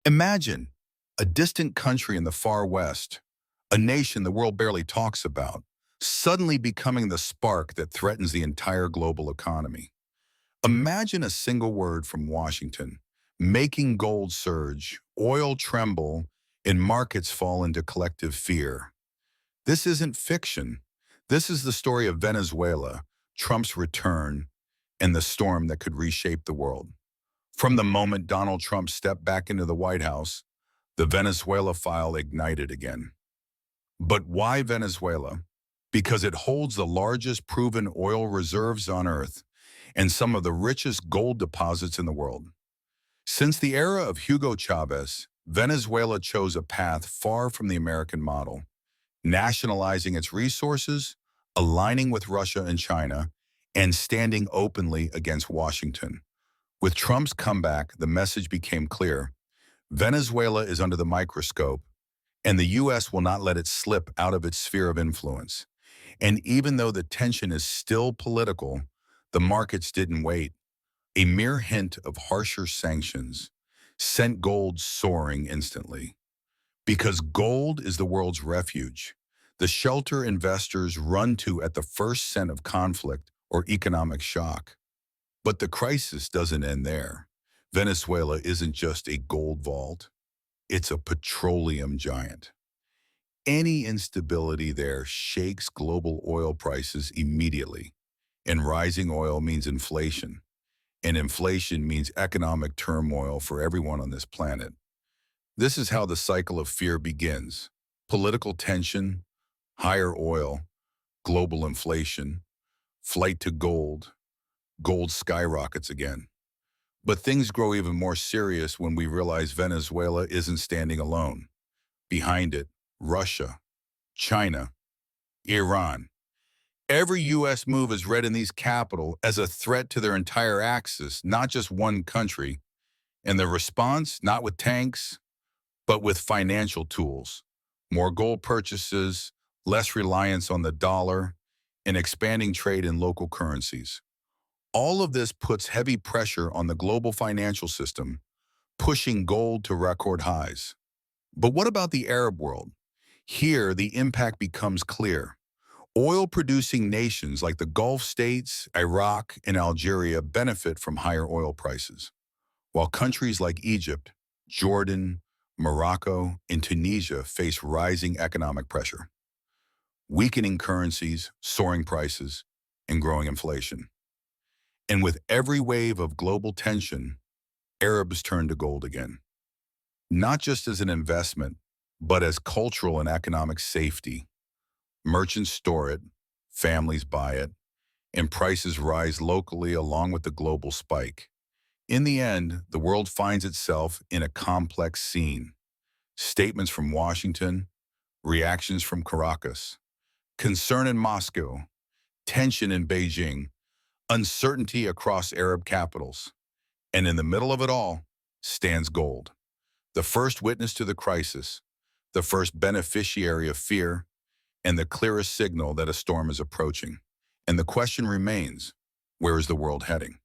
Imagine a distant country in the far west, a nation the world barely talks about, suddenly becoming the spark that threatens the entire global economy. Imagine a single word from Washington, making gold surge, oil tremble, and markets fall into collective fear. This isn't fiction. This is the story of Venezuela, Trump's return, and the storm that could reshape the world. From the moment Donald Trump stepped back into the White House, the Venezuela file ignited again. But why Venezuela? Because it holds the largest proven oil reserves on Earth and some of the richest gold deposits in the world. Since the era of Hugo Chavez, Venezuela chose a path far from the American model, nationalizing its resources, aligning with Russia and China, and standing openly against Washington. With Trump's comeback, the message became clear. Venezuela is under the microscope, and the U.S. will not let it slip out of its sphere of influence. And even though the tension is still political, the markets didn't wait. A mere hint of harsher sanctions sent gold soaring instantly. Because gold is the world's refuge, the shelter investors run to at the first scent of conflict or economic shock. But the crisis doesn't end there. Venezuela isn't just a gold vault, it's a petroleum giant. Any instability there shakes global oil prices immediately. And rising oil means inflation. And inflation means economic turmoil for everyone on this planet. This is how the cycle of fear begins. Political tension, higher oil, global inflation, flight to gold. Gold skyrockets again. But things grow even more serious when we realize Venezuela isn't standing alone. Behind it, Russia, China, Iran. Every U.S. move is read in these capitals as a threat to their entire axis, not just one country. And the response, not with tanks, but with financial tools. More gold purchases, less reliance on the dollar, and expanding trade in local currencies. All of this puts heavy pressure on the global financial system, pushing gold to record highs. But what about the Arab world? Here, the impact becomes clear. Oil-producing nations like the Gulf states, Iraq, and Algeria benefit from higher oil prices, while countries like Egypt, Jordan, Morocco, and Tunisia face rising economic pressure, weakening currencies, soaring prices, and growing inflation. And with every wave of global tension, Arabs turn to gold again, not just as an investment, but as cultural and economic safety. Merchants store it, families buy it, and prices rise locally along with the global spike. In the end, the world finds itself in a complex scene. Statements from Washington, reactions from Caracas, concern in Moscow, tension in Beijing, uncertainty across Arab capitals. And in the middle of it all stands gold, the first witness to the crisis, the first beneficiary of fear, and the clearest signal that a storm is approaching. And the question remains, where is the world heading?